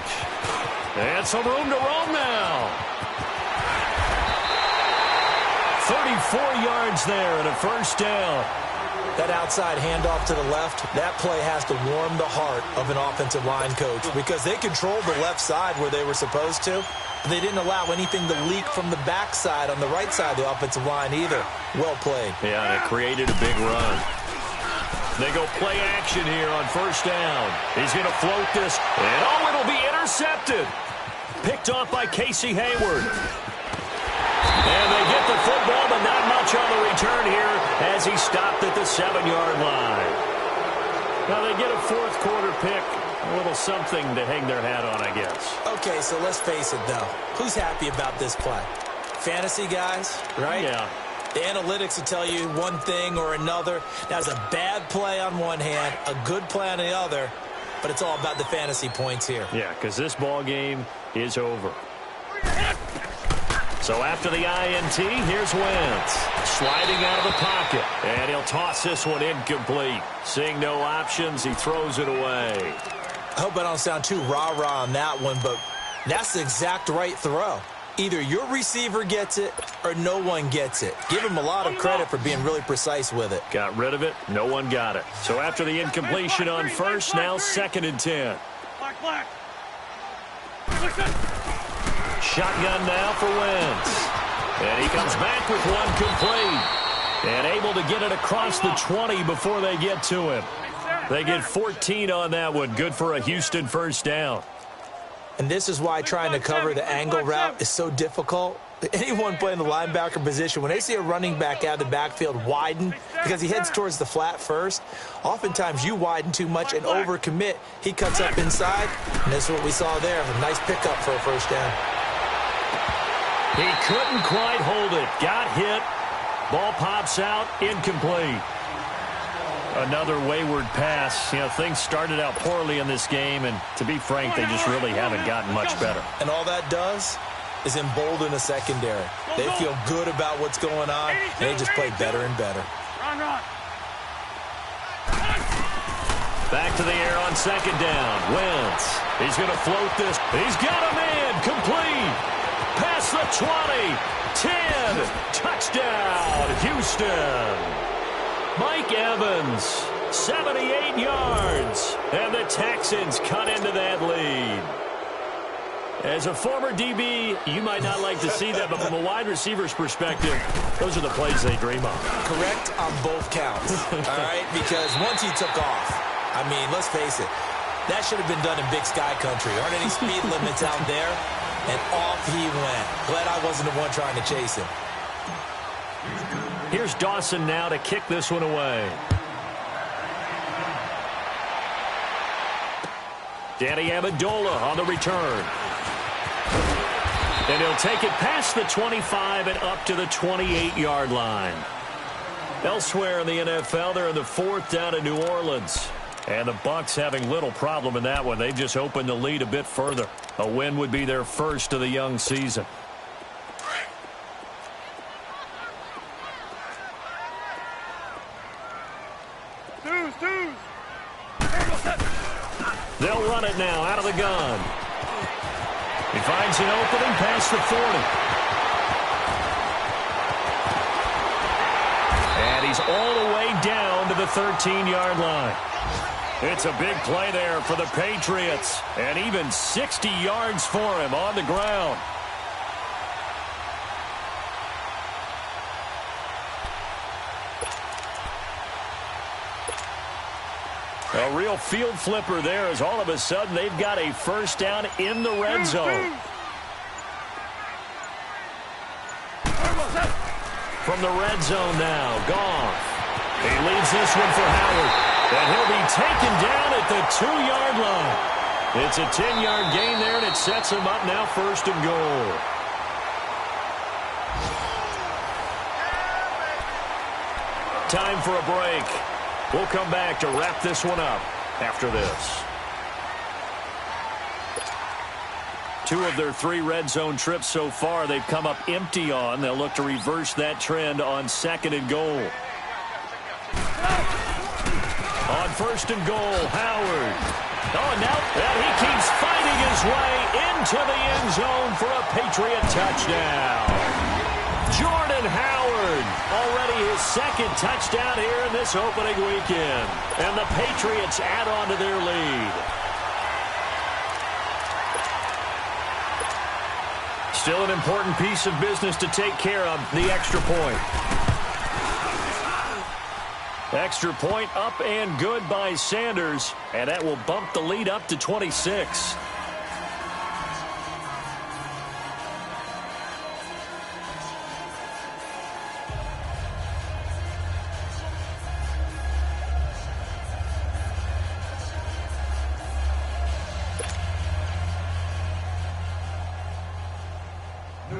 And some room to roam now. 34 yards there and a first down. That outside handoff to the left, that play has to warm the heart of an offensive line coach because they controlled the left side where they were supposed to. And they didn't allow anything to leak from the backside on the right side of the offensive line either. Well played. Yeah, and it created a big run. They go play action here on first down. He's going to float this, and it'll be intercepted. Picked off by Casey Hayward. And they get the football, but not much on the return here as he stopped at the 7-yard line. Now they get a fourth quarter pick. A little something to hang their hat on, I guess. Okay, so let's face it, though. Who's happy about this play? Fantasy guys, right? Yeah. The analytics will tell you one thing or another. That's a bad play on one hand, a good play on the other, but it's all about the fantasy points here. Yeah, because this ball game is over. So after the INT, here's Wentz. Sliding out of the pocket. And he'll toss this one incomplete. Seeing no options, he throws it away. I hope I don't sound too rah-rah on that one, but that's the exact right throw. Either your receiver gets it or no one gets it. Give him a lot of credit for being really precise with it. Got rid of it. No one got it. So after the incompletion on first, now 2nd and 10. Black. Shotgun now for Wentz. And he comes back with one complete. And able to get it across the 20 before they get to him. They get 14 on that one. Good for a Houston first down. And this is why trying to cover the angle route is so difficult. Anyone playing the linebacker position, when they see a running back out of the backfield widen because he heads towards the flat first, oftentimes you widen too much and overcommit. He cuts up inside, and this is what we saw there. A nice pickup for a first down. He couldn't quite hold it. Got hit. Ball pops out. Incomplete. Another wayward pass. You know, things started out poorly in this game, and to be frank, they just really haven't gotten much better. And all that does is embolden the secondary. They feel good about what's going on, and they just play better and better. Run. Back to the air on 2nd down. Wentz. He's going to float this. He's got a man. Complete. Past the 20. 10. Touchdown, Houston. Mike Evans, 78 yards, and the Texans cut into that lead. As a former DB, you might not like to see that, but from a wide receiver's perspective, those are the plays they dream of. Correct on both counts, all right? Because once he took off, I mean, let's face it, that should have been done in Big Sky Country. Aren't any speed limits out there? And off he went. Glad I wasn't the one trying to chase him. Here's Dawson now to kick this one away. Danny Amendola on the return. And he'll take it past the 25 and up to the 28-yard line. Elsewhere in the NFL, they're in the 4th down in New Orleans. And the Bucs having little problem in that one. They've just opened the lead a bit further. A win would be their first of the young season. They'll run it now out of the gun. He finds an opening past the 40. And he's all the way down to the 13-yard line. It's a big play there for the Patriots. And even 60 yards for him on the ground. A real field flipper there as all of a sudden they've got a first down in the red zone. From the red zone now, Goff. He leaves this one for Howard. And he'll be taken down at the 2-yard line. It's a 10-yard gain there, and it sets him up now 1st and goal. Time for a break. We'll come back to wrap this one up after this. 2 of their 3 red zone trips so far they've come up empty on. They'll look to reverse that trend on 2nd and goal. On 1st and goal, Howard. Oh, now he keeps fighting his way into the end zone for a Patriot touchdown. Jordan Howard, already his 2nd touchdown here in this opening weekend. And the Patriots add on to their lead. Still an important piece of business to take care of, the extra point. Extra point up and good by Sanders, and that will bump the lead up to 26.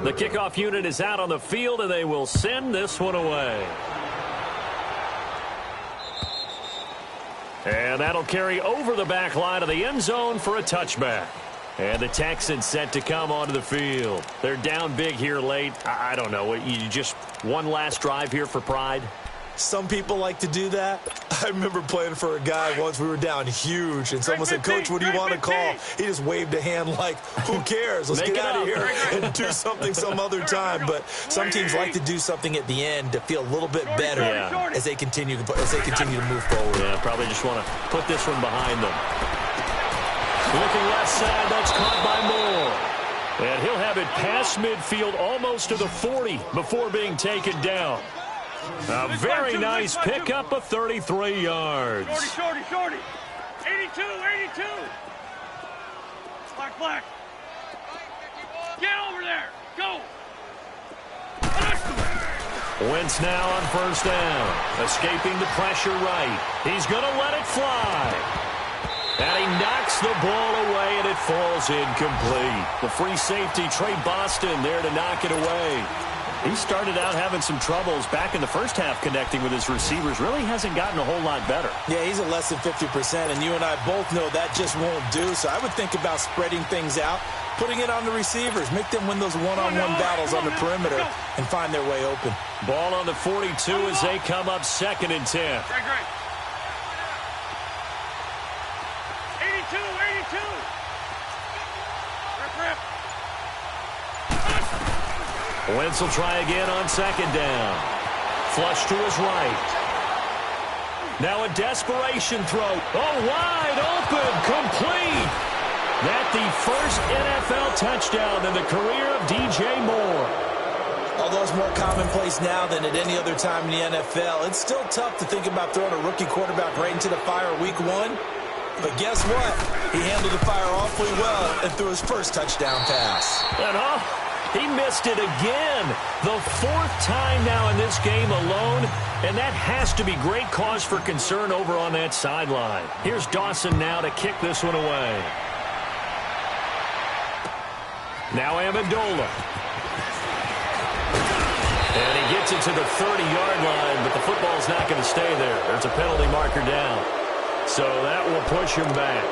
The kickoff unit is out on the field, and they will send this one away. And that'll carry over the back line of the end zone for a touchback. And the Texans set to come onto the field. They're down big here late. I don't know. You just one last drive here for pride? Some people like to do that. I remember playing for a guy once. We were down huge, and someone said, "Coach, what do you want to call?" He just waved a hand like, who cares? Let's get out of here and do something some other time. But some teams like to do something at the end to feel a little bit better as they continue to move forward. Yeah, probably just want to put this one behind them. Looking left side, that's caught by Moore. And he'll have it past midfield almost to the 40 before being taken down. A very nice pickup of 33 yards. Shorty. 82. Black. Get over there. Go. Wentz now on 1st down. Escaping the pressure right. He's going to let it fly. And he knocks the ball away, and it falls incomplete. The free safety, Trey Boston, there to knock it away. He started out having some troubles back in the first half connecting with his receivers. Really hasn't gotten a whole lot better. Yeah, he's at less than 50%, and you and I both know that just won't do. So I would think about spreading things out, putting it on the receivers, make them win those one-on-one battles on the perimeter and find their way open. Ball on the 42 as they come up 2nd and 10. Great. 82. Rip. Wentz will try again on 2nd down. Flush to his right. Now a desperation throw. Oh, wide open, complete. That's the first NFL touchdown in the career of DJ Moore. Although it's more commonplace now than at any other time in the NFL, it's still tough to think about throwing a rookie quarterback right into the fire week 1. But guess what? He handled the fire awfully well and threw his first touchdown pass. And he missed it again. The 4th time now in this game alone, and that has to be great cause for concern over on that sideline. Here's Dawson now to kick this one away. Now Amendola. And he gets it to the 30-yard line, but the football's not going to stay there. There's a penalty marker down. So that will push him back.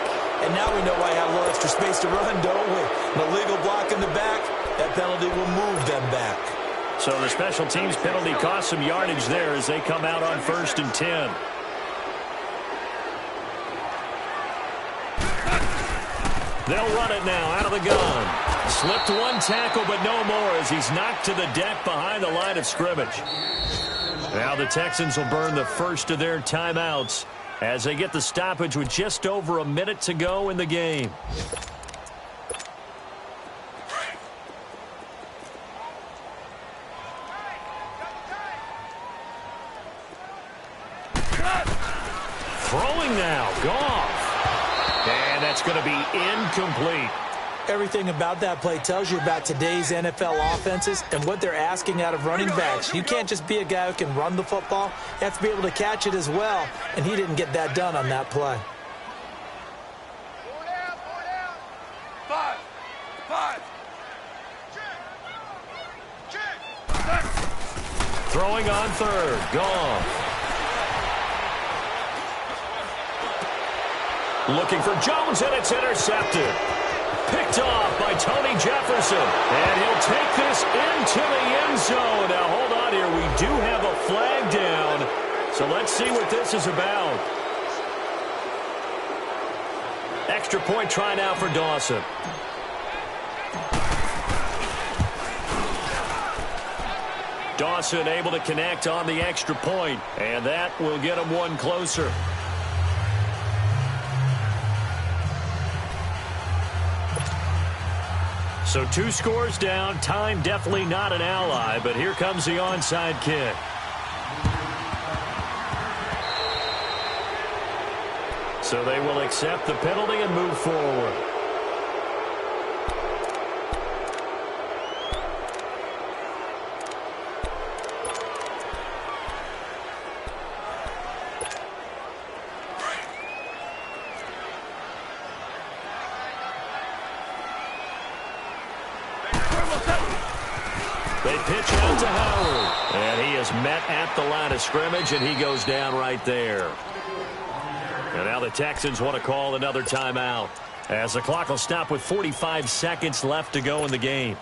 And now we know why he had a little extra space to run, don't we? An illegal block in the back. That penalty will move them back. So the special teams penalty cost some yardage there as they come out on 1st and 10. They'll run it now out of the gun. Slipped one tackle, but no more as he's knocked to the deck behind the line of scrimmage. Now the Texans will burn the first of their timeouts as they get the stoppage with just over a minute to go in the game. Throwing now, Goff. And that's going to be incomplete. Everything about that play tells you about today's NFL offenses and what they're asking out of running backs. You can't just be a guy who can run the football. You have to be able to catch it as well, and he didn't get that done on that play. Five. Check. Throwing on third. Gone. Looking for Jones, and it's intercepted. Picked off by Tony Jefferson. And he'll take this into the end zone. Now, hold on here. We do have a flag down. So let's see what this is about. Extra point try now for Dawson. Dawson able to connect on the extra point, and that will get him one closer. So 2 scores down. Time definitely not an ally, but here comes the onside kick. So they will accept the penalty and move forward. They pitch out to Howard, and he is met at the line of scrimmage, and he goes down right there. And now the Texans want to call another timeout, as the clock will stop with 45 seconds left to go in the game.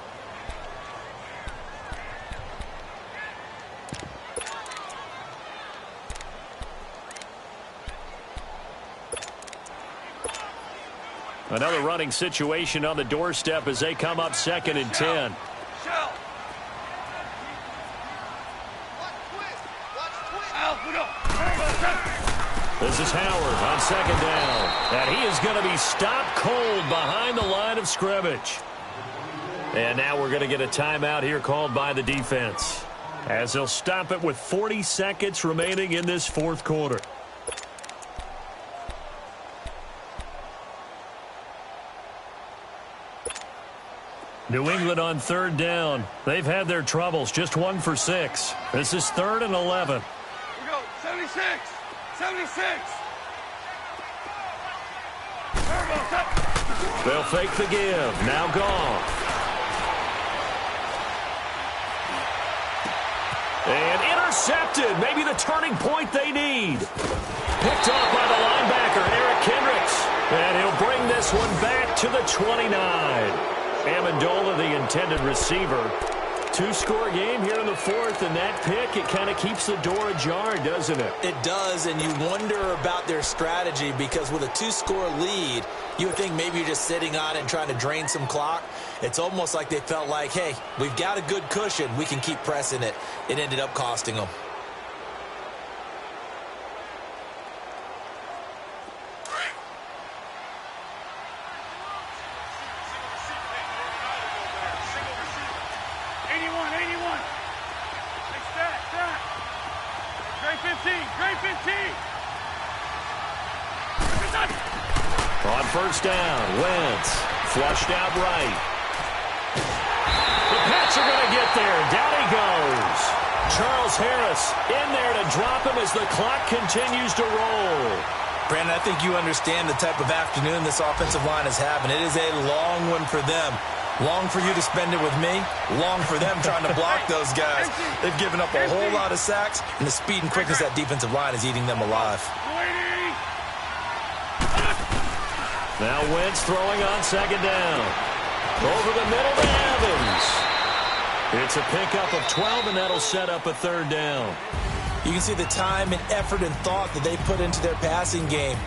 Another running situation on the doorstep as they come up 2nd and 10. This is Howard on 2nd down. And he is going to be stopped cold behind the line of scrimmage. And now we're going to get a timeout here called by the defense, as they'll stop it with 40 seconds remaining in this 4th quarter. New England on 3rd down. They've had their troubles, just 1 for 6. This is 3rd and 11. We go, 76. 76. They'll fake the give. Now gone. And intercepted. Maybe the turning point they need. Picked off by the linebacker, Eric Kendricks. And he'll bring this one back to the 29. Amendola, the intended receiver. 2-score game here in the 4th, and that pick, it kind of keeps the door ajar, doesn't it? It does, and you wonder about their strategy, because with a 2-score lead, you would think maybe you're just sitting on it and trying to drain some clock. It's almost like they felt like, hey, we've got a good cushion. We can keep pressing it. It ended up costing them. On 1st down, Wentz flushed out right. The Pats are going to get there. Down he goes. Charles Harris in there to drop him as the clock continues to roll. Brandon, I think you understand the type of afternoon this offensive line is having. It is a long one for them. Long for you to spend it with me. Long for them trying to block those guys. They've given up a whole lot of sacks, and the speed and quickness of that defensive line is eating them alive. Now Wentz throwing on 2nd down. Over the middle to Evans. It's a pickup of 12, and that'll set up a 3rd down. You can see the time and effort and thought that they put into their passing game.